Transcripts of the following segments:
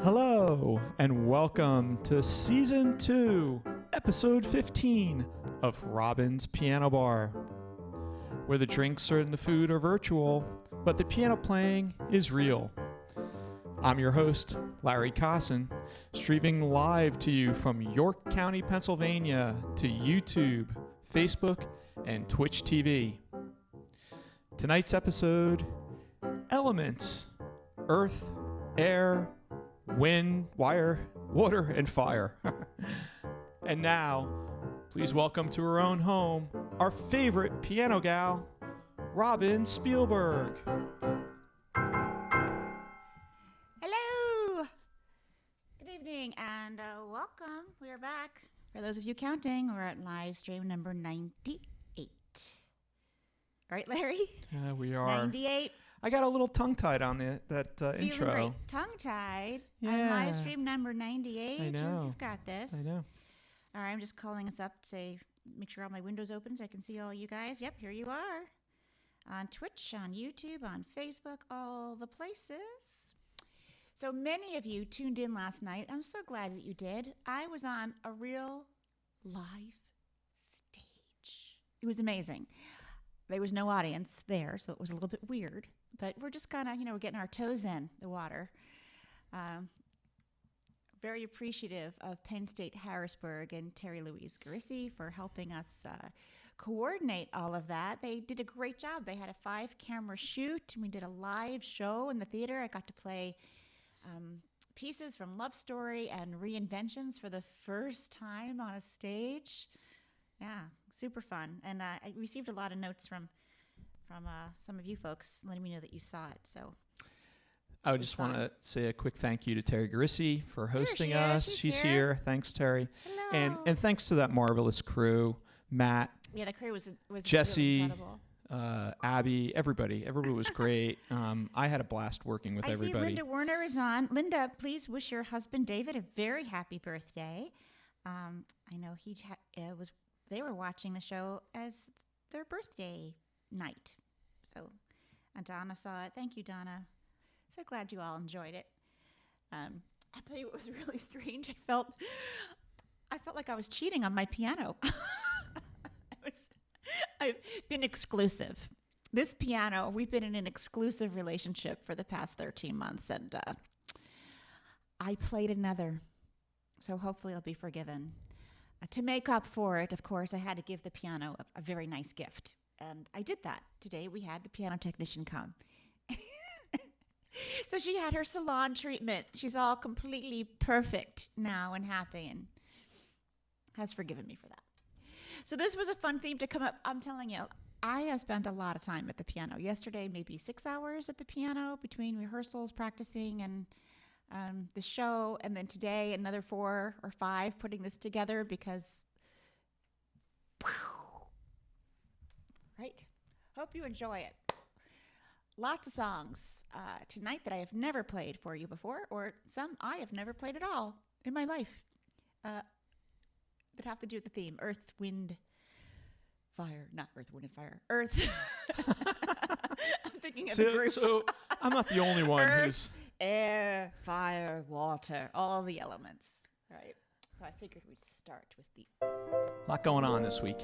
Hello, and welcome to Season 2, Episode 15 of Robin's Piano Bar, where the drinks and the food are virtual, but the piano playing is real. I'm your host, Larry Cosson, streaming live to you from York County, Pennsylvania, to YouTube, Facebook, and Twitch TV. Tonight's episode, Elements, Earth, Air, Wind, Wire, Water, and Fire. And now, please welcome to her own home, our favorite piano gal, Robin Spielberg. Hello! Good evening and welcome. We are back. For those of you counting, we're at live stream number 98. Right, Larry? We are. 98. I got a little tongue-tied on that Feeling intro. great. Tongue-tied. Yeah. On live stream number 98. I know. You've got this. I know. All right, I'm just calling us up to say, make sure all my windows open so I can see all you guys. Yep, here you are. On Twitch, on YouTube, on Facebook, all the places. So many of you tuned in last night. I'm so glad that you did. I was on a real live stage. It was amazing. There was no audience there, so it was a little bit weird. But we're just kind of, we're getting our toes in the water. Very appreciative of Penn State Harrisburg and Terry Louise Garissi for helping us coordinate all of that. They did a great job. They had a 5-camera shoot, and we did a live show in the theater. I got to play pieces from Love Story and Reinventions for the first time on a stage. Yeah, super fun. And I received a lot of notes from some of you folks letting me know that you saw it. So I would just want to say a quick thank you to Terry Garissi for hosting us. She's here. Thanks, Terry. Hello. And thanks to that marvelous crew, Matt. Yeah, the crew was Jesse, really incredible. Abby, everybody. Everybody was great. I had a blast working with everybody. I see Linda Werner is on. Linda, please wish your husband David a very happy birthday. I know they were watching the show as their birthday night. So, and Donna saw it. Thank you, Donna. So glad you all enjoyed it. I'll tell you what was really strange. I felt like I was cheating on my piano. I've been exclusive. This piano, we've been in an exclusive relationship for the past 13 months, and I played another. So hopefully I'll be forgiven. To make up for it, of course, I had to give the piano a very nice gift. And I did that. Today we had the piano technician come. So she had her salon treatment. She's all completely perfect now and happy and has forgiven me for that. So this was a fun theme to come up. I'm telling you, I have spent a lot of time at the piano. Yesterday, maybe 6 hours at the piano between rehearsals, practicing, and the show. And then today, another 4 or 5 putting this together because, right? Hope you enjoy it. Lots of songs tonight that I have never played for you before, or some I have never played at all in my life that have to do with the theme, Earth, Wind, Fire. Not Earth, Wind, and Fire. Earth. I'm thinking of the group. So I'm not the only one Earth, air, fire, water, all the elements. Right. So I figured we'd start with the... A lot going on this week.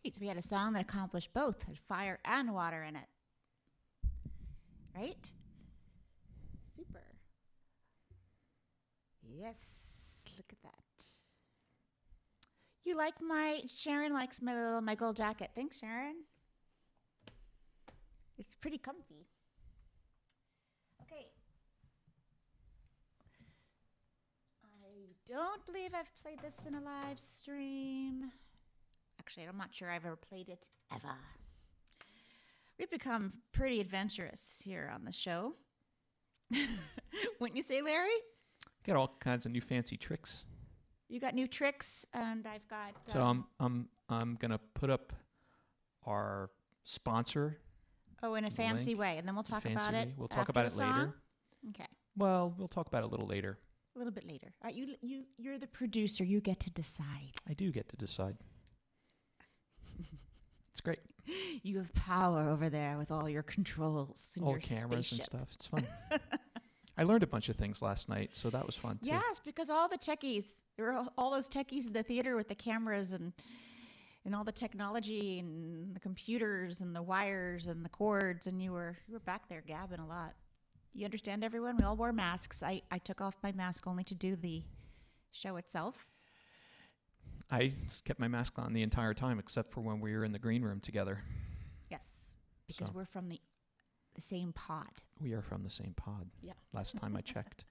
Great. So we had a song that accomplished both, had fire and water in it. Right? Super. Yes. Look at that. You like Sharon likes my little gold jacket. Thanks, Sharon. It's pretty comfy. Okay. I don't believe I've played this in a live stream. Actually, I'm not sure I've ever played it ever. We've become pretty adventurous here on the show. Wouldn't you say, Larry? Got all kinds of new fancy tricks. You got new tricks, and I've got. So I'm gonna put up our sponsor. Oh, in a fancy link. way, and then we'll talk about it. We'll talk about it later. Okay. Well, we'll talk about it a little later. A little bit later. All right, you're the producer. You get to decide. I do get to decide. It's great. You have power over there with all your controls and all your cameras spaceship. And stuff. It's fun. I learned a bunch of things last night, so that was fun too. Yes, because all the techies, there were all those techies in the theater with the cameras and all the technology and the computers and the wires and the cords, and you were back there gabbing a lot. You understand, everyone? We all wore masks. I took off my mask only to do the show itself. I kept my mask on the entire time, except for when we were in the green room together. Yes, because we're from the same pod. We are from the same pod. Yeah. Last time I checked.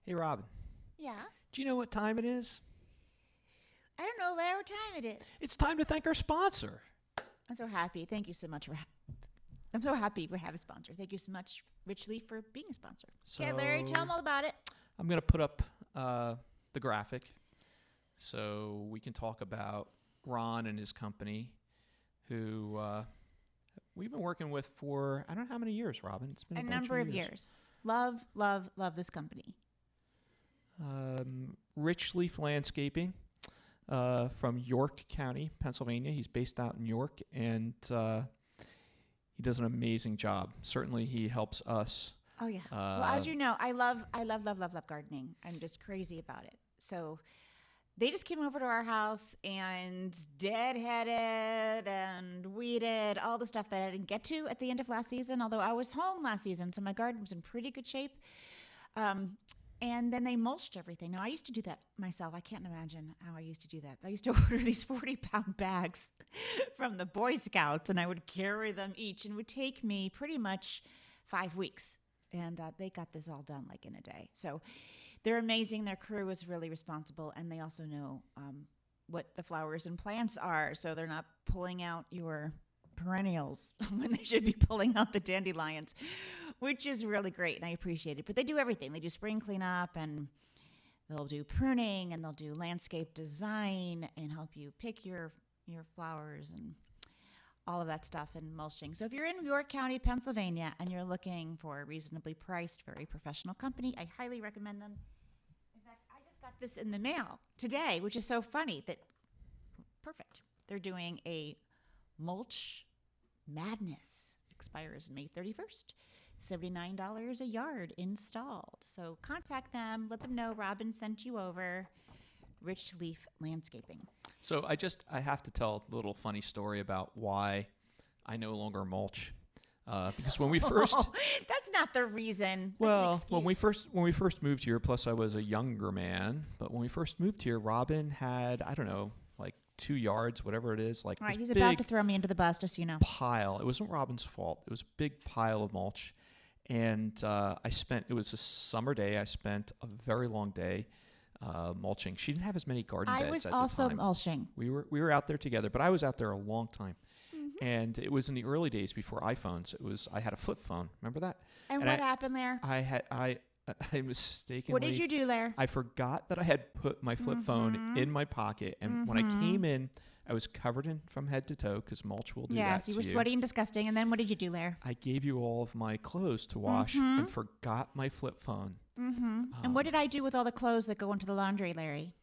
Hey, Robin. Yeah. Do you know what time it is? I don't know, Larry, what time it is. It's time to thank our sponsor. I'm so happy. Thank you so much I'm so happy we have a sponsor. Thank you so much, Rich Leaf, for being a sponsor. Okay, Larry, tell them all about it. I'm going to put up the graphic so we can talk about Ron and his company, who we've been working with for, I don't know how many years, Robin. It's been a number of years. Love this company. Rich Leaf Landscaping from York County, Pennsylvania. He's based out in York, and he does an amazing job. Certainly, he helps us. Oh yeah. Well, as you know, I love gardening. I'm just crazy about it. So they just came over to our house and deadheaded and weeded all the stuff that I didn't get to at the end of last season. Although I was home last season, so my garden was in pretty good shape. And then they mulched everything. Now, I used to do that myself. I can't imagine how I used to do that. I used to order these 40-pound bags from the Boy Scouts, and I would carry them each, and it would take me pretty much 5 weeks. And they got this all done like in a day. So they're amazing. Their crew is really responsible, and they also know what the flowers and plants are, so they're not pulling out your perennials when they should be pulling out the dandelions, which is really great, and I appreciate it. But they do everything. They do spring cleanup, and they'll do pruning, and they'll do landscape design and help you pick your flowers and all of that stuff, and mulching. So if you're in York County, Pennsylvania, and you're looking for a reasonably priced, very professional company, I highly recommend them. In fact, I just got this in the mail today, which is so funny. Perfect. They're doing a mulch madness. Expires May 31st. $79 a yard installed. So contact them. Let them know Robin sent you over. Rich Leaf Landscaping. So I have to tell a little funny story about why I no longer mulch. Because when we first, that's not the reason. Well, when we first moved here, plus I was a younger man, but when we first moved here, Robin had, I don't know, like 2 yards, whatever it is, like all right, this he's about to throw me into the bus, just so you know. Pile. It wasn't Robin's fault. It was a big pile of mulch, and it was a summer day. I spent a very long day mulching. She didn't have as many garden beds I was at the also time. mulching. We were out there together, but I was out there a long time. Mm-hmm. And it was in the early days before iPhones. I had a flip phone. Remember that? And what happened there? I mistakenly. What did you do there? I forgot that I had put my flip phone in my pocket, and when I came in, I was covered from head to toe because mulch will do that. Yes, you were sweaty and disgusting. And then what did you do there? I gave you all of my clothes to wash and forgot my flip phone. And what did I do with all the clothes that go into the laundry, Larry?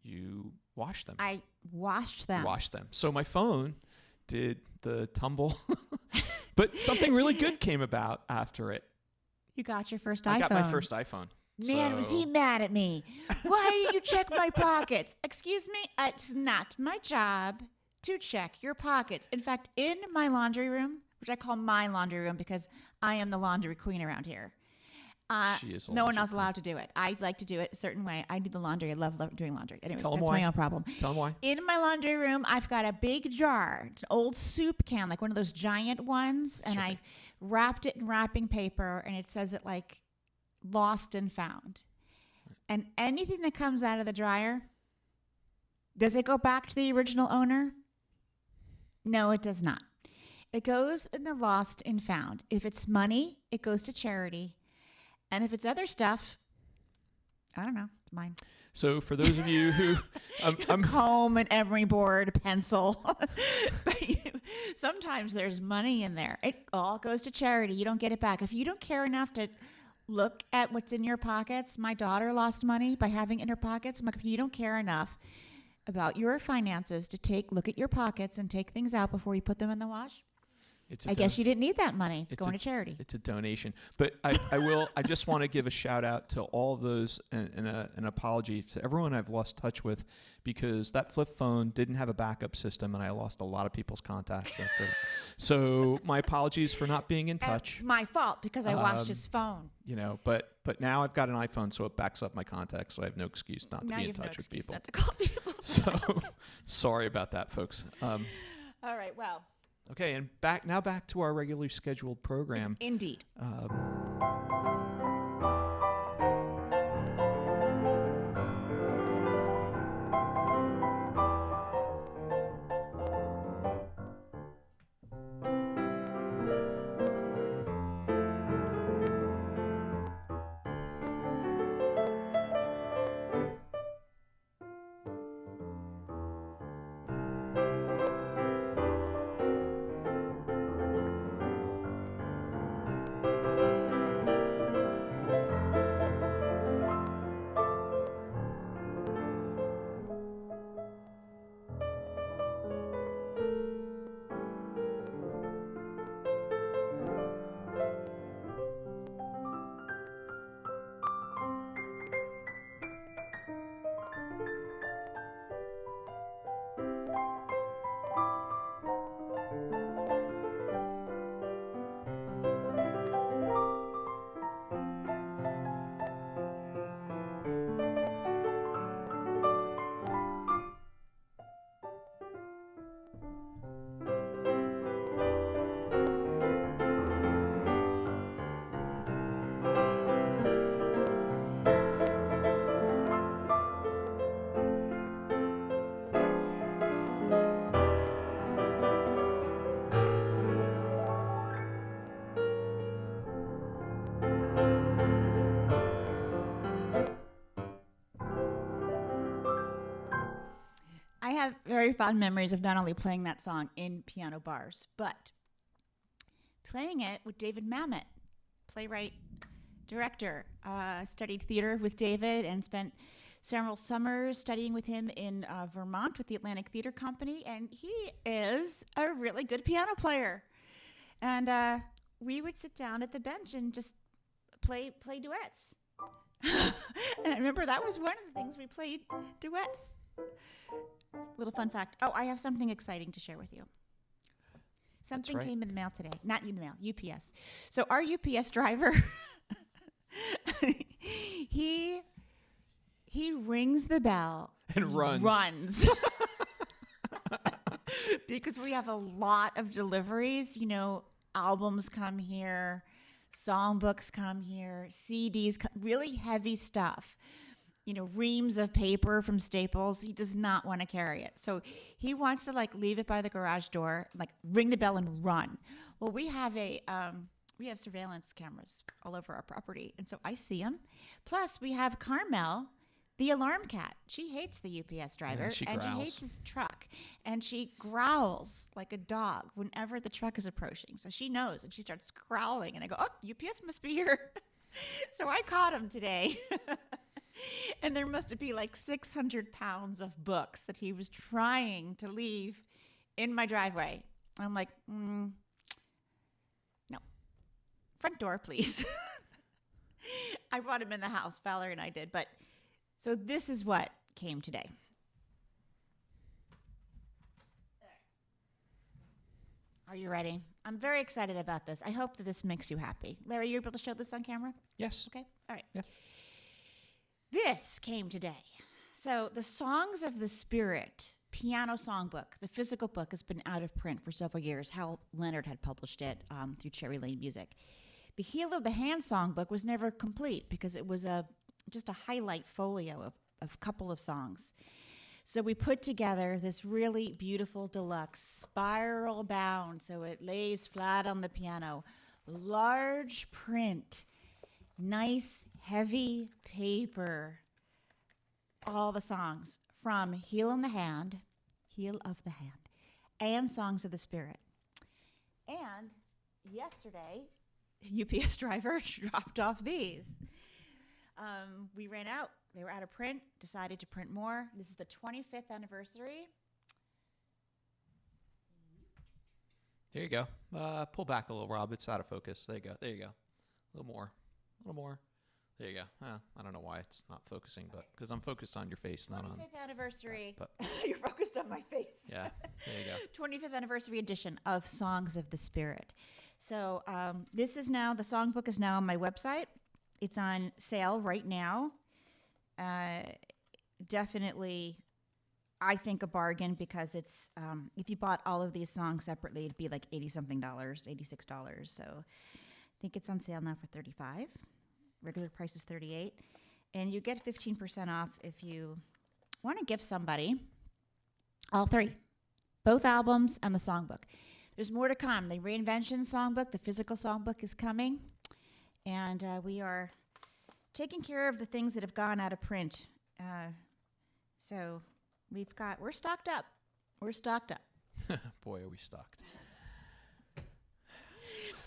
You washed them. I washed them. Washed them. So my phone did the tumble, but something really good came about after it. You got your first iPhone. I got my first iPhone. Man, was he mad at me? Why did you check my pockets? Excuse me, it's not my job to check your pockets. In fact, in my laundry room, which I call my laundry room because I am the laundry queen around here. She is no one else allowed to do it. I like to do it a certain way. I do the laundry. I love doing laundry. Anyway, that's my own problem. Tell them why. In my laundry room, I've got a big jar. It's an old soup can, like one of those giant ones. That's and right. I wrapped it in wrapping paper, and it says it like lost and found. And anything that comes out of the dryer, does it go back to the original owner? No, it does not. It goes in the lost and found. If it's money, it goes to charity. And if it's other stuff, I don't know. It's mine. So for those of you who... I'm comb, an emery board, a pencil. Sometimes there's money in there. It all goes to charity. You don't get it back. If you don't care enough to look at what's in your pockets, my daughter lost money by having it in her pockets. I'm like, if you don't care enough about your finances to look at your pockets and take things out before you put them in the wash, I guess you didn't need that money. It's going to charity. It's a donation. But I just want to give a shout out to all of those and an apology to everyone I've lost touch with, because that flip phone didn't have a backup system and I lost a lot of people's contacts after. So my apologies for not being in touch. My fault, because I washed his phone. But now I've got an iPhone, so it backs up my contacts, so I have no excuse not to be in touch with people. Not to call people. So sorry about that, folks. All right, well. Okay, and back to our regularly scheduled program. Indeed. have very fond memories of not only playing that song in piano bars, but playing it with David Mamet, playwright, director. Studied theater with David and spent several summers studying with him in Vermont with the Atlantic Theater Company, and he is a really good piano player. And we would sit down at the bench and just play duets. And I remember that was one of the things we played, duets. Little fun fact. Oh, I have something exciting to share with you. Something right. came in the mail today. Not in the mail, UPS. So our UPS driver, he rings the bell And runs. Because we have a lot of deliveries. You know, albums come here, songbooks come here, CDs, really heavy stuff. You know, reams of paper from Staples. He does not want to carry it. So he wants to like leave it by the garage door, like ring the bell and run. Well, we have surveillance cameras all over our property. And so I see him. Plus we have Carmel, the alarm cat. She hates the UPS driver, Yeah, she and she growls. hates his truck, and she growls like a dog whenever the truck is approaching. So she knows, and she starts growling, and I go, "Oh, UPS must be here." So I caught him today, and there must be like 600 pounds of books that he was trying to leave in my driveway. I'm like, no, front door, please. I brought him in the house. Valerie and I did, but. So this is what came today. Are you ready? I'm very excited about this. I hope that this makes you happy. Larry, you're able to show this on camera? Yes. Okay. All right. Yeah. This came today. So the Songs of the Spirit piano songbook, the physical book, has been out of print for several years. Hal Leonard had published it through Cherry Lane Music. The Heel of the Hand songbook was never complete because it was just a highlight folio of a couple of songs. So we put together this really beautiful deluxe spiral bound, so it lays flat on the piano, large print, nice heavy paper, all the songs from Heel of the Hand, and Songs of the Spirit. And yesterday, UPS driver dropped off these. We ran out. They were out of print, decided to print more. This is the 25th anniversary. There you go. Pull back a little, Rob. It's out of focus. There you go. There you go. A little more. There you go. I don't know why it's not focusing, but because I'm focused on your face, not on. 25th anniversary. But You're focused on my face. yeah, there you go. 25th anniversary edition of Songs of the Spirit. So this is now, the songbook is now on my website. It's on sale right now. Definitely, I think a bargain because it's, if you bought all of these songs separately, it'd be like $86. So I think it's on sale now for $35. Regular price is $38. And you get 15% off if you want to give somebody all three, both albums and the songbook. There's more to come. The Reinvention songbook, the physical songbook is coming. And we are taking care of the things that have gone out of print. So we're stocked up. We're stocked up. Boy, are we stocked.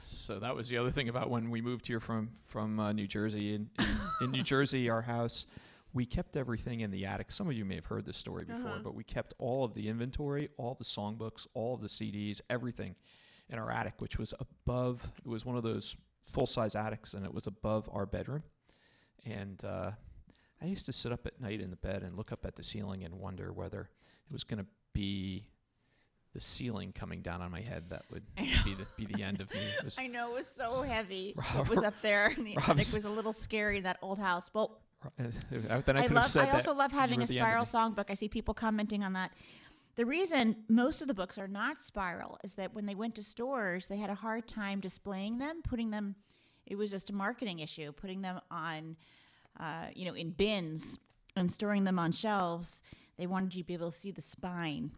So that was the other thing about when we moved here from New Jersey. In New Jersey, our house, we kept everything in the attic. Some of you may have heard this story before, but we kept all of the inventory, all the songbooks, all of the CDs, everything in our attic, which was above. It was one of those full-size attics, and it was above our bedroom. And I used to sit up at night in the bed and look up at the ceiling and wonder whether it was going to be the ceiling coming down on my head that would be the end of me. I know, it was so heavy. It was up there, and the attic was a little scary in that old house. Well, then I also love having a spiral songbook. I see people commenting on that. The reason most of the books are not spiral is that when they went to stores, they had a hard time displaying them, putting them. It was just a marketing issue, putting them on, in bins and storing them on shelves. They wanted you to be able to see the spine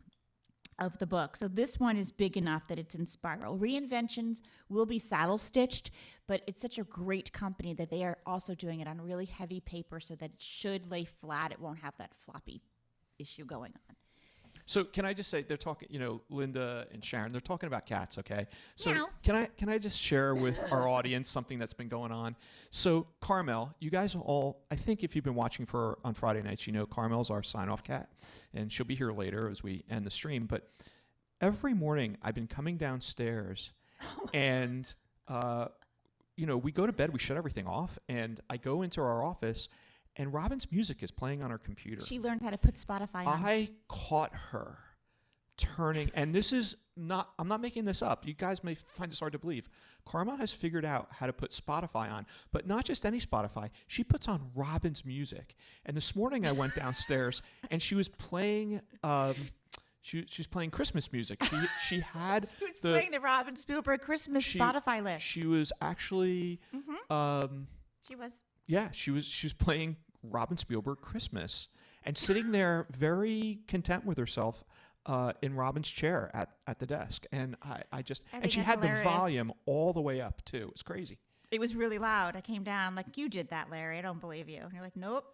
of the book. So this one is big enough that it's in spiral. Reinventions will be saddle stitched, but it's such a great company that they are also doing it on really heavy paper so that it should lay flat. It won't have that floppy issue going on. So can I just say they're talking, Linda and Sharon, they're talking about cats, okay? So Meow. can I just share with our audience something that's been going on? So Carmel, you guys all, I think if you've been watching on Friday nights, Carmel's our sign-off cat, and she'll be here later as we end the stream. But every morning I've been coming downstairs, and we go to bed, we shut everything off, and I go into our office, and Robin's music is playing on her computer. She learned how to put Spotify on. I caught her turning, and this is not, I'm not making this up. You guys may find this hard to believe. Karma has figured out how to put Spotify on, but not just any Spotify. She puts on Robin's music. And this morning I went downstairs and she was playing, she's playing Christmas music. She had She was playing the Robin Spielberg Christmas Spotify list. She was actually, She was. yeah, she was playing Robin Spielberg Christmas and sitting there very content with herself in Robin's chair at the desk. And and she had hilarious. the volume all the way up too. It's crazy. It was really loud. I came down. I'm like, you did that, Larry. I don't believe you. And you're like, nope.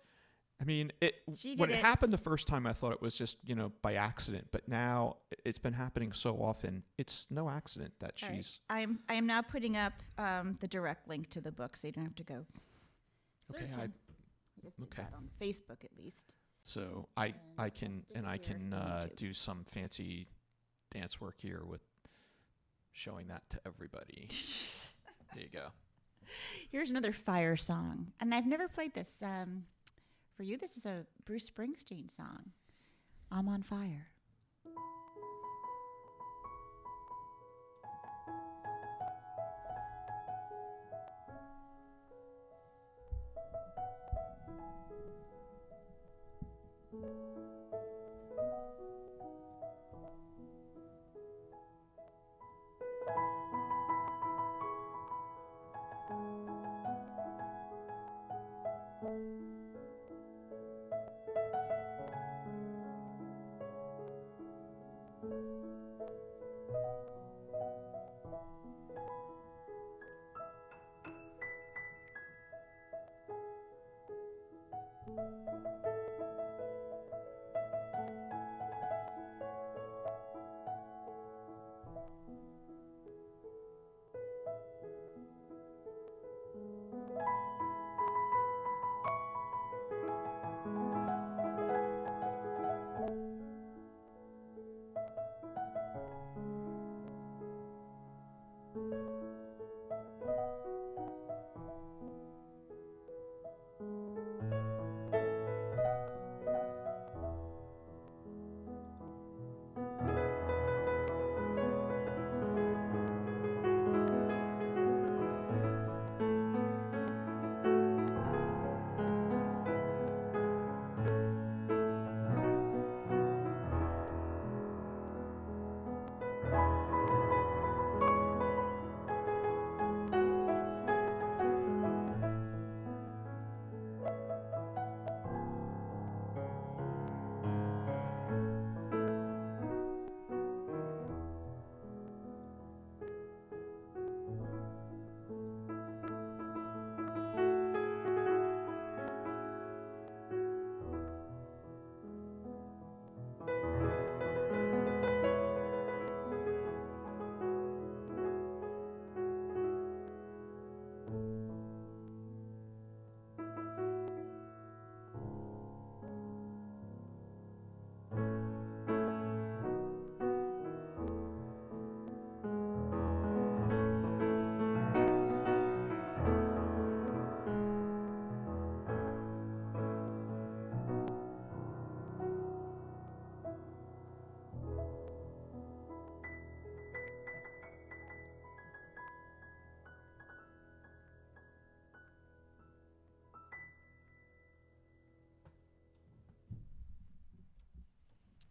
I mean, She when did it it. happened the first time, I thought it was just, by accident. But now it's been happening so often. It's no accident that All right. she's... I am now putting up the direct link to the book, so you don't have to go. Okay, searching. I just did okay. that on Facebook at least. So I can here on YouTube. do some fancy dance work here with showing that to everybody. There you go. Here's another fire song, and I've never played this. For you, this is a Bruce Springsteen song. I'm on fire.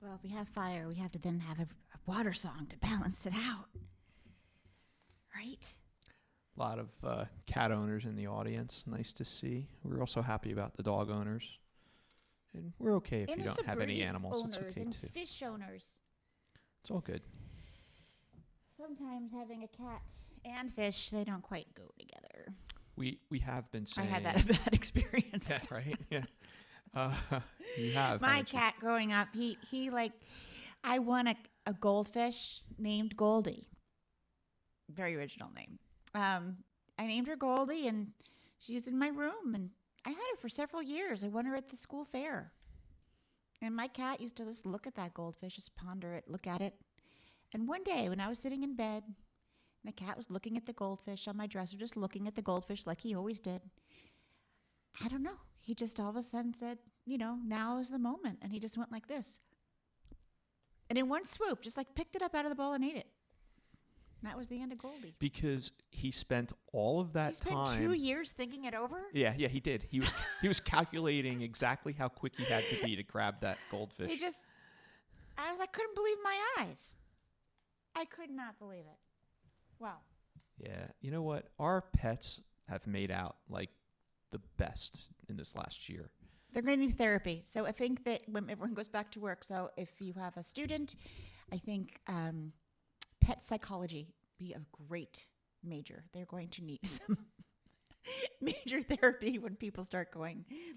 Well, if we have fire, we have to then have a water song to balance it out. Right? A lot of cat owners in the audience. Nice to see. We're also happy about the dog owners. And we're okay if And you the don't have any suburban animals. It's owners okay and too. fish owners. It's all good. Sometimes having a cat and fish, they don't quite go together. We have been saying... I had that bad experience. Yeah, right? Yeah. You have. My haven't you? cat growing up, he like I won a goldfish named Goldie. Very original name. I named her Goldie, and she was in my room, and I had her for several years. I won her at the school fair. And my cat used to just look at that goldfish, just ponder it, look at it. And one day when I was sitting in bed, the cat was looking at the goldfish on my dresser, just looking at the goldfish like he always did. I don't know. He just all of a sudden said, now is the moment. And he just went like this. And in one swoop, just like picked it up out of the bowl and ate it. And that was the end of Goldie. Because he spent all of that time. He spent 2 years thinking it over? Yeah, he did. He was calculating exactly how quick he had to be to grab that goldfish. I couldn't believe my eyes. I could not believe it. Wow. Yeah. You know what? Our pets have made out like the best in this last year. They're going to need therapy. So I think that when everyone goes back to work, so if you have a student, I think pet psychology be a great major. They're going to need some major therapy when people start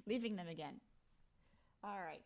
leaving them again. All right.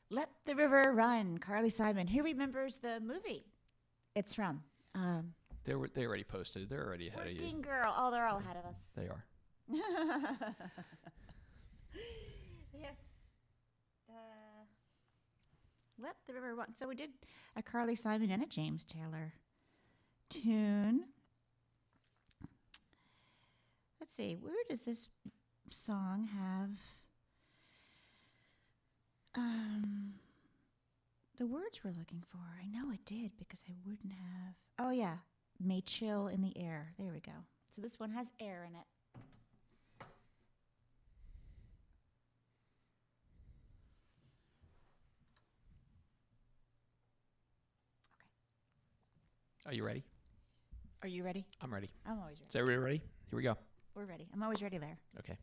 Let the River Run, Carly Simon. Who remembers the movie it's from? They already posted. They're already ahead of you. Working Girl. Oh, they're all ahead of us. They are. Yes. Let the River Run. So we did a Carly Simon and a James Taylor tune. Let's see. Where does this song have the words we're looking for? I know it did because I wouldn't have. Oh, yeah. May chill in the air. There we go. So this one has air in it. Are you ready? Are you ready? I'm ready. I'm always ready. Is everybody ready? Here we go. We're ready. I'm always ready there. Okay.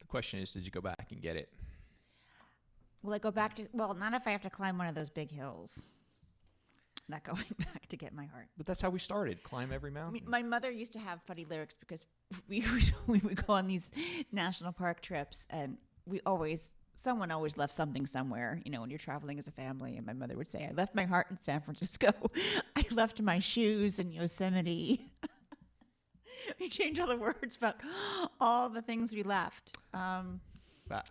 Question is, did you go back and get it? Will I go back to, well, not if I have to climb one of those big hills. Not going back to get my heart. But that's how we started. Climb every mountain. My mother used to have funny lyrics because we would go on these national park trips, and someone always left something somewhere, when you're traveling as a family. And my mother would say, I left my heart in San Francisco. I left my shoes in Yosemite. We changed all the words about all the things we left.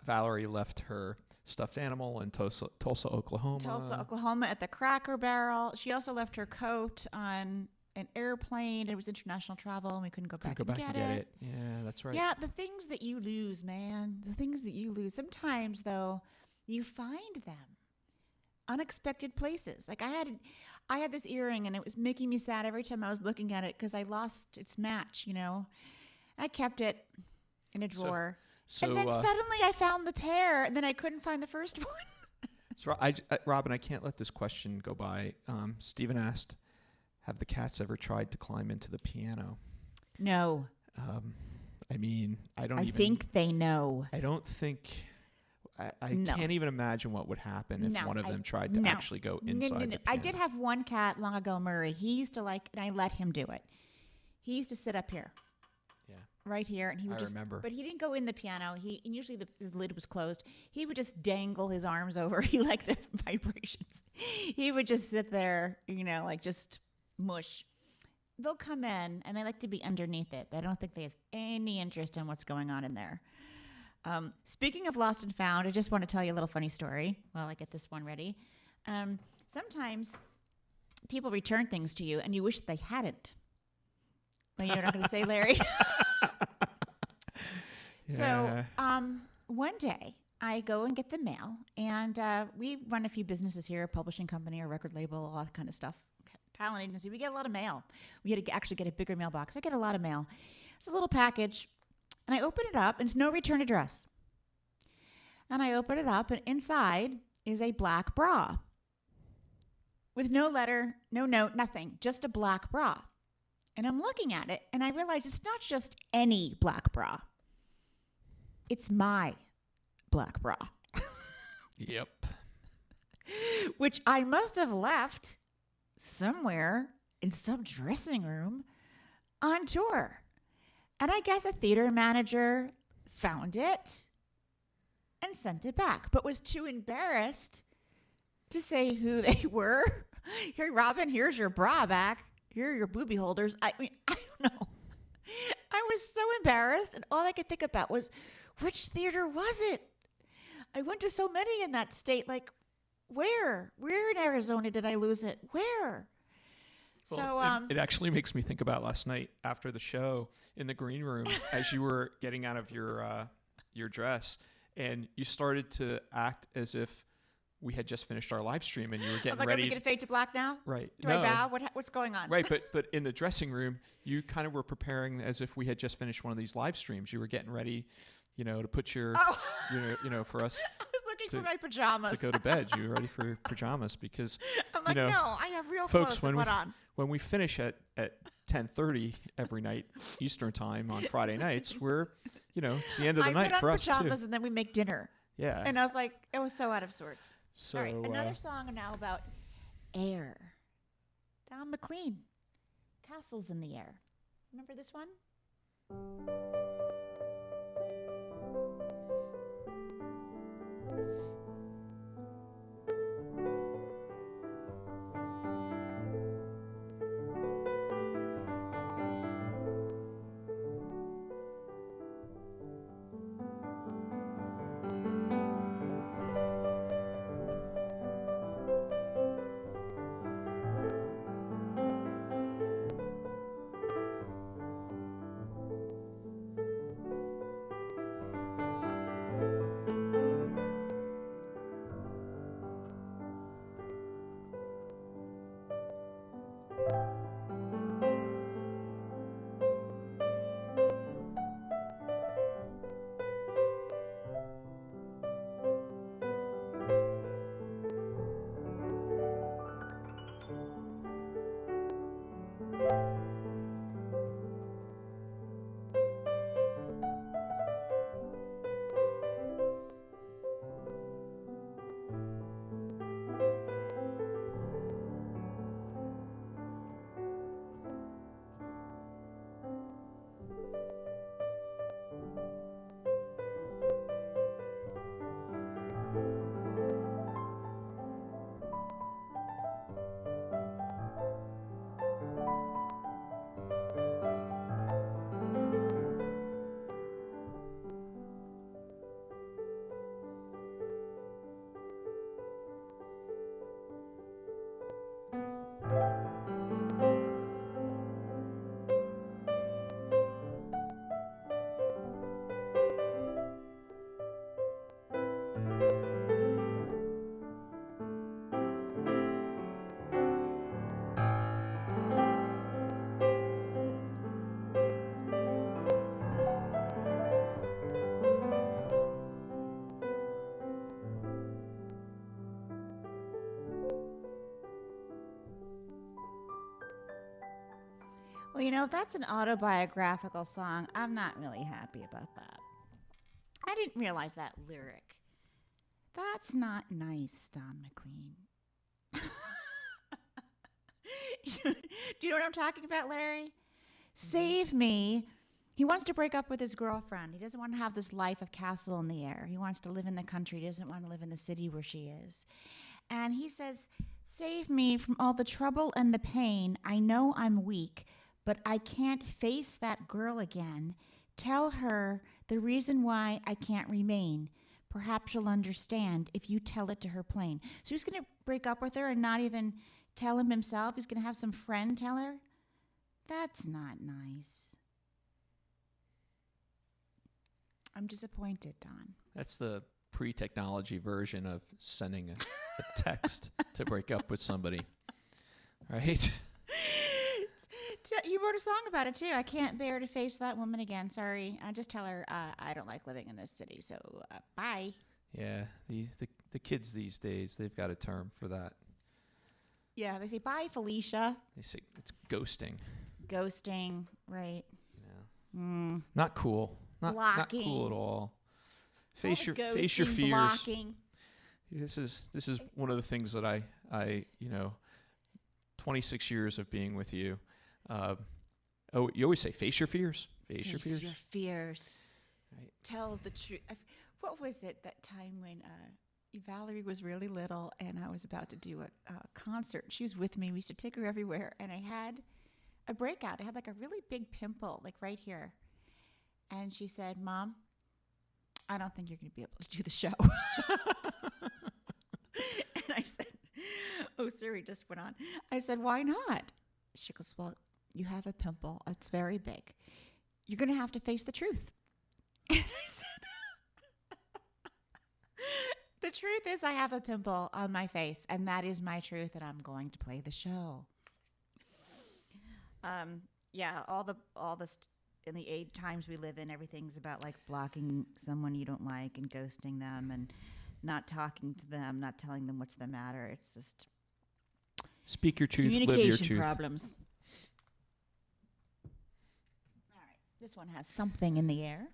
Valerie left her stuffed animal in Tulsa, Oklahoma. At the Cracker Barrel. She also left her coat on an airplane. It was international travel, and we couldn't go back and get it. Yeah, that's right. Yeah, the things that you lose, man. The things that you lose. Sometimes, though, you find them unexpected places. Like I had this earring, and it was making me sad every time I was looking at it because I lost its match. I kept it in a drawer. And then suddenly I found the pair, and then I couldn't find the first one. So Robin, I can't let this question go by. Stephen asked, have the cats ever tried to climb into the piano? No. I think they know. I don't think... I can't even imagine what would happen if one of them tried to actually go inside the piano. I did have one cat long ago, Murray. He used to and I let him do it. He used to sit up here. Right here, and he would remember. But he didn't go in the piano. And usually the lid was closed. He would just dangle his arms over. He liked the vibrations. He would just sit there, like just mush. They'll come in, and they like to be underneath it. But I don't think they have any interest in what's going on in there. Speaking of lost and found, I just want to tell you a little funny story while I get this one ready. Sometimes people return things to you, and you wish they hadn't. Well, you're not going to say, Larry. Yeah. So one day I go and get the mail, and we run a few businesses here, a publishing company, a record label, all that kind of stuff. Talent agency. We get a lot of mail. We had to actually get a bigger mailbox. I get a lot of mail. It's a little package, and I open it up, and it's no return address. And I open it up, and inside is a black bra with no letter, no note, nothing, just a black bra. And I'm looking at it, and I realize it's not just any black bra. It's my black bra. Yep. Which I must have left somewhere in some dressing room on tour. And I guess a theater manager found it and sent it back, but was too embarrassed to say who they were. Here, Robin, here's your bra back. Here are your booby holders. I don't know. I was so embarrassed, and all I could think about was, which theater was it? I went to so many in that state. Like, where? Where in Arizona did I lose it? Where? Well, it actually makes me think about last night after the show in the green room as you were getting out of your dress, and you started to act as if we had just finished our live stream and you were getting ready. Are we going to fade to black now? Right. Do I bow? What's going on? Right, but in the dressing room, you kind of were preparing as if we had just finished one of these live streams. You were getting ready, to put your, for us. I was looking for my pajamas. To go to bed. You were ready for pajamas because, I'm like, no, I have real clothes to put on. When we finish at 10:30 every night Eastern time on Friday nights, we're, it's the end of the night for us too. I put on pajamas and then we make dinner. Yeah. And I was like, it was so out of sorts. So, all right, another song now about air. Don McLean, Castles in the Air. Remember this one? Well, if that's an autobiographical song, I'm not really happy about that. I didn't realize that lyric. That's not nice, Don McLean. Do you know what I'm talking about, Larry? Save me. He wants to break up with his girlfriend. He doesn't want to have this life of castle in the air. He wants to live in the country. He doesn't want to live in the city where she is. And he says, save me from all the trouble and the pain. I know I'm weak, but I can't face that girl again. Tell her the reason why I can't remain. Perhaps she'll understand if you tell it to her plain. So he's going to break up with her and not even tell him himself. He's going to have some friend tell her. That's not nice. I'm disappointed, Don. That's the pre-technology version of sending a text to break up with somebody, right? You wrote a song about it, too. I can't bear to face that woman again. Sorry. I just tell her I don't like living in this city, so bye. Yeah, the kids these days, they've got a term for that. Yeah, they say, bye, Felicia. They say it's ghosting. Ghosting, right. Yeah. Not cool. Not cool at all. Face your fears. Blocking. This is one of the things that I 26 years of being with you. You always say face your fears. Face your fears. Your fears. Right. Tell the truth. What was it that time when Valerie was really little and I was about to do a concert? She was with me. We used to take her everywhere, and I had a breakout. I had like a really big pimple, like right here. And she said, Mom, I don't think you're going to be able to do the show. And I said, oh, Siri just went on. I said, why not? She goes, well, you have a pimple. It's very big. You're going to have to face the truth. And I said, the truth is I have a pimple on my face, and that is my truth, and I'm going to play the show. All the in the age times we live in, everything's about like blocking someone you don't like and ghosting them and not talking to them, not telling them what's the matter. It's just speak your truth, live your communication truth. Problems. All right, this one has something in the air.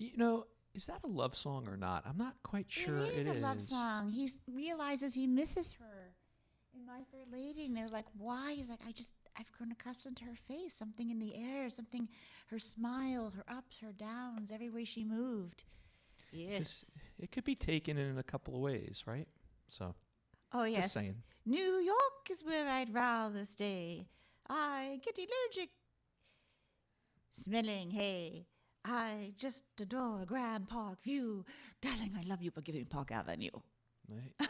You know, is that a love song or not? I'm not quite sure It is a love song. He realizes he misses her in My Fair Lady, and they're like, why? He's like, I've grown accustomed to her face, something in the air, something, her smile, her ups, her downs, every way she moved. Yes. It could be taken in a couple of ways, right? So, Oh, yes. just saying. New York is where I'd rather stay. I get allergic smelling hay. I just adore Grand Park View. Darling, I love you for giving Park Avenue. Right.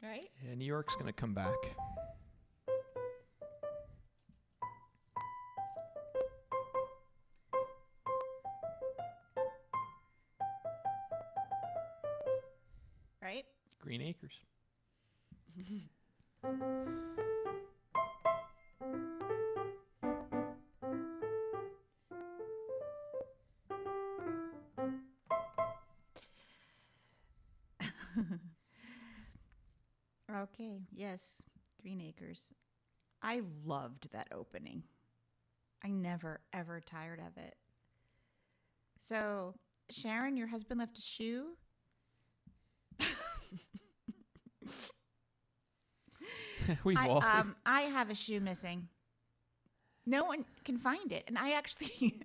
Right? Yeah, New York's going to come back. Right? Green Acres. Okay, yes, Green Acres. I loved that opening. I never, ever tired of it. So, Sharon, your husband left a shoe. I have a shoe missing. No one can find it. And I actually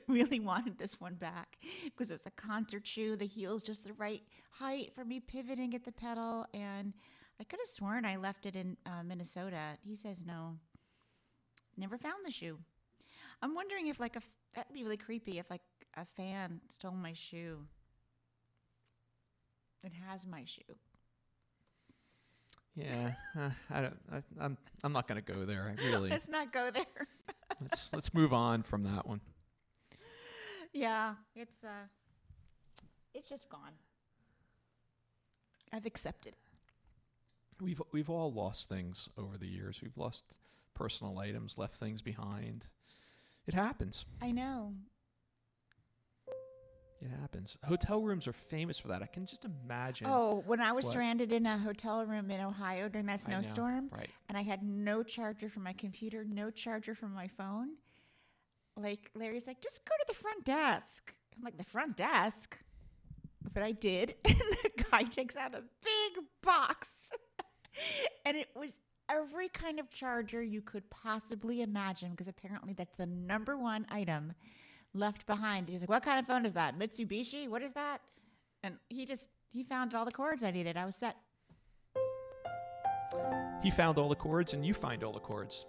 really wanted this one back because it was a concert shoe. The heel's just the right height for me pivoting at the pedal. And I could have sworn I left it in Minnesota. He says no. Never found the shoe. I'm wondering if that'd be really creepy if a fan stole my shoe. It has my shoe. Yeah, I'm not going to go there. I really. Let's not go there. let's move on from that one. Yeah, it's just gone. I've accepted it. We've all lost things over the years. We've lost personal items, left things behind. It happens. I know. It happens. Hotel rooms are famous for that. I can just imagine. Oh, when I was stranded in a hotel room in Ohio during that snowstorm, right. And I had no charger for my computer, no charger for my phone. Like, Larry's like, just go to the front desk. I'm like, the front desk? But I did. And the guy takes out a big box. And it was every kind of charger you could possibly imagine, because apparently that's the number one item left behind. He's like, what kind of phone is that? Mitsubishi? What is that? And he found all the cords I needed. I was set. He found all the cords and you find all the cords.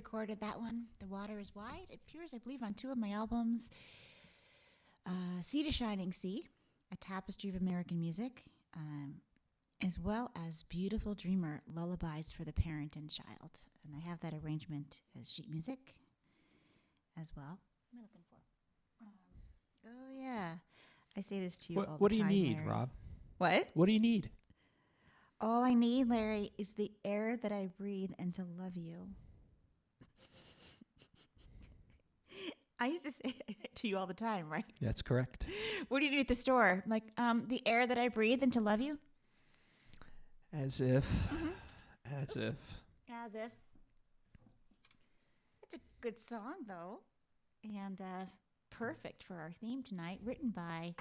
recorded that one, The Water is Wide. It appears, I believe, on 2 of my albums, Sea to Shining Sea, A Tapestry of American Music, as well as Beautiful Dreamer, Lullabies for the Parent and Child. And I have that arrangement as sheet music as well. What am I looking for? Oh, yeah. I say this to you all the time, What do you need, Larry. Rob? What? What do you need? All I need, Larry, is the air that I breathe and to love you. I used to say that to you all the time, right? That's correct. What do you need at the store? Like, the air that I breathe and to love you? As if. Mm-hmm. As if. As if. It's a good song, though. And perfect for our theme tonight, written by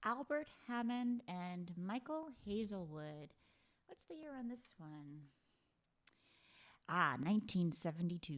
Albert Hammond and Michael Hazelwood. What's the year on this one? 1972.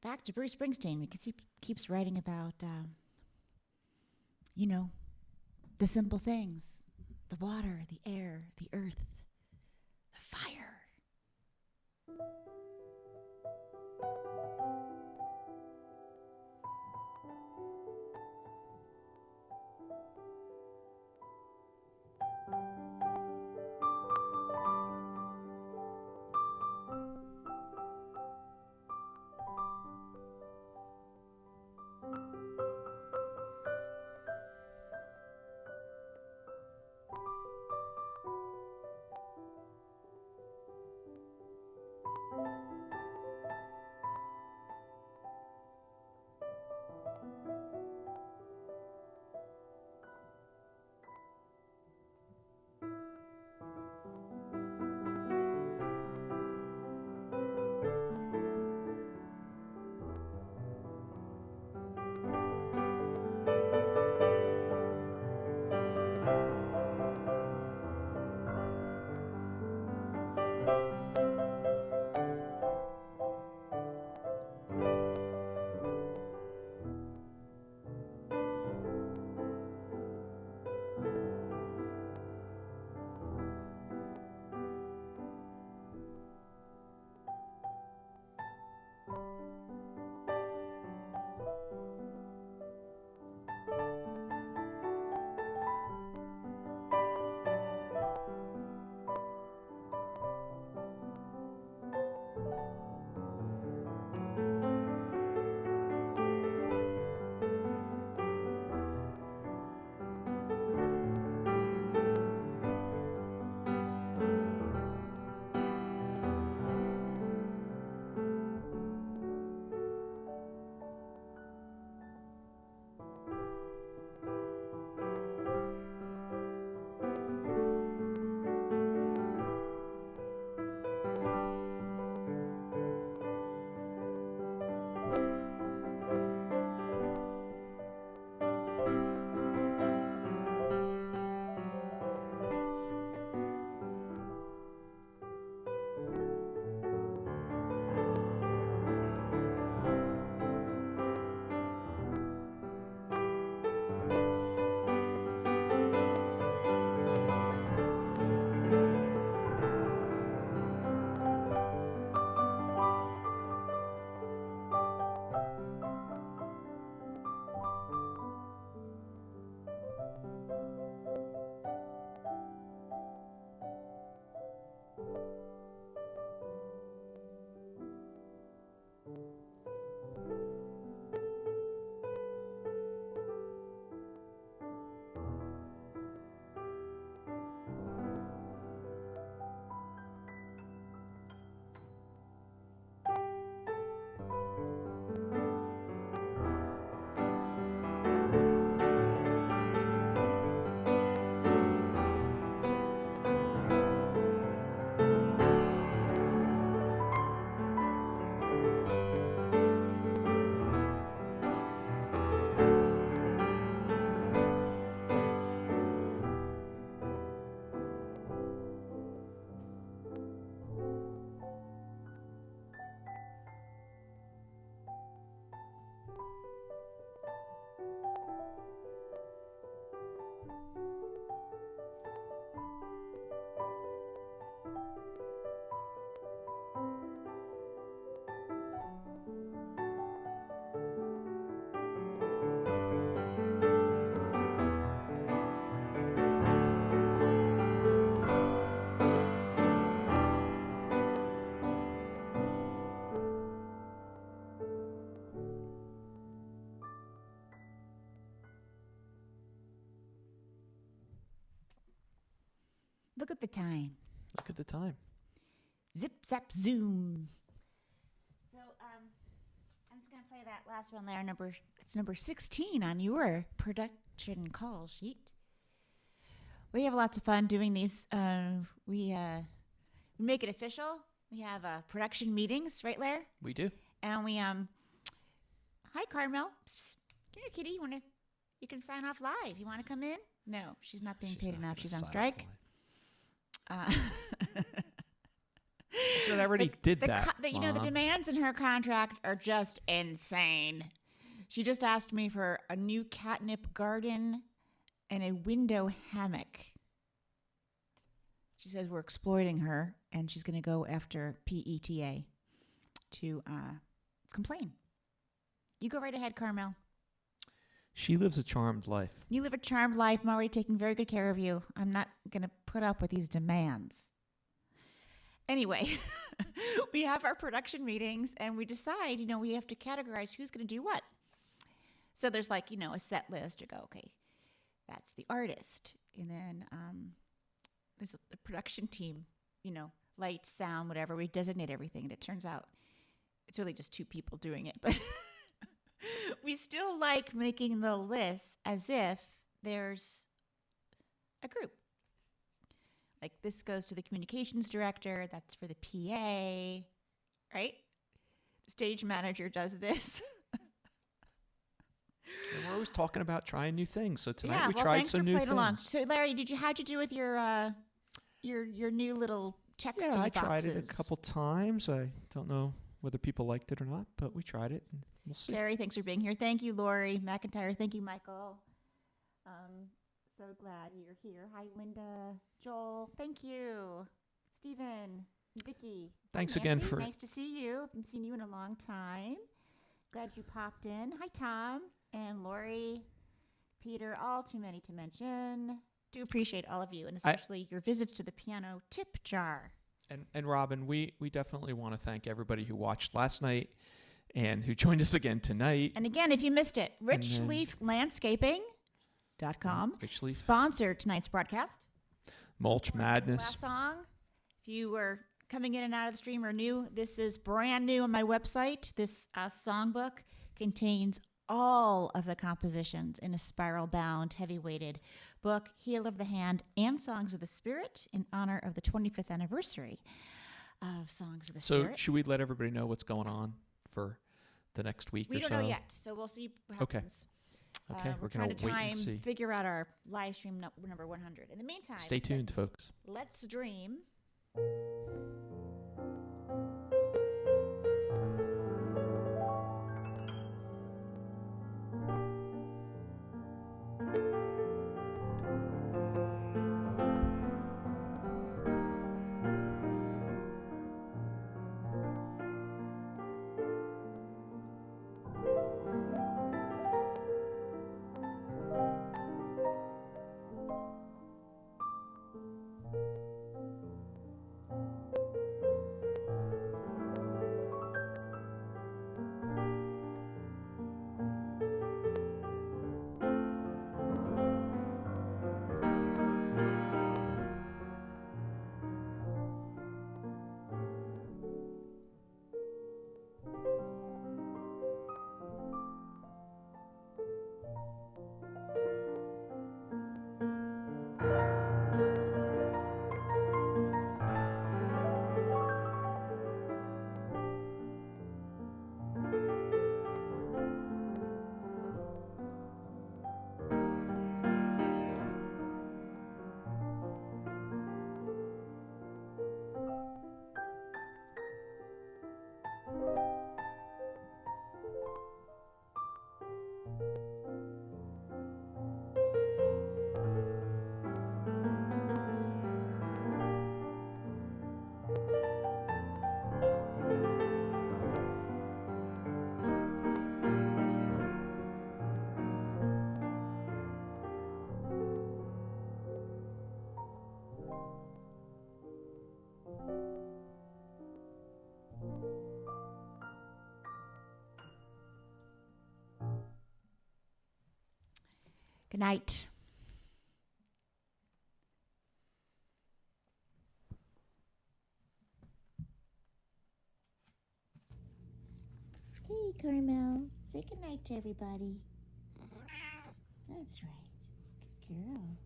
Back to Bruce Springsteen, because he keeps writing about the simple things, the water, the air, the earth, the fire. Look at the time. Look at the time. Zip, zap, zoom. So, I'm just going to play that last one there. It's number 16 on your production call sheet. We have lots of fun doing these. We make it official. We have production meetings, right, Lair? We do. And we, hi, Carmel. Psst, psst. Come here, kitty. You can sign off live. You want to come in? No, she's not being paid enough. She's on strike. She said I already did that. The demands in her contract are just insane. She just asked me for a new catnip garden and a window hammock. She says we're exploiting her, and she's going to go after PETA to complain. You go right ahead, Carmel. She lives a charmed life. You live a charmed life. I'm already taking very good care of you. I'm not going to put up with these demands. Anyway, we have our production meetings, and we decide, we have to categorize who's going to do what. So there's like, a set list. You go, okay, that's the artist. And then there's the production team, lights, sound, whatever. We designate everything. And it turns out it's really just two people doing it. But we still like making the list as if there's a group. Like this goes to the communications director. That's for the PA, right? The stage manager does this. And we're always talking about trying new things. So tonight Yeah, we well, tried thanks some for new playing things. along. So Larry, how'd you do with your new little texting Yeah, I boxes? tried it a couple times. I don't know whether people liked it or not, but we tried it, and we'll see. Terry, thanks for being here. Thank you, Lori McIntyre. Thank you, Michael. So glad you're here. Hi, Linda, Joel. Thank you, Stephen, Vicky. Thanks Hi, again Nancy. for... Nice to see you. I haven't seen you in a long time. Glad you popped in. Hi, Tom and Lori, Peter. All too many to mention. Do appreciate all of you, and especially your visits to the piano tip jar. And Robin, we definitely want to thank everybody who watched last night and who joined us again tonight. And again, if you missed it, richleaflandscaping.com sponsored tonight's broadcast. Mulch Madness. Last song. If you were coming in and out of the stream or new, this is brand new on my website. This songbook contains all of the compositions in a spiral-bound, heavy-weighted book, Heel of the Hand and Songs of the Spirit, in honor of the 25th anniversary of Songs of the Spirit. So should we let everybody know what's going on for the next week or so? We don't know yet, so we'll see what happens. Okay, we're trying going to to wait and see. figure out our live stream number 100. In the meantime, Stay tuned, folks. Let's dream. Good night. Hey, Carmel. Say good night to everybody. That's right. Good girl.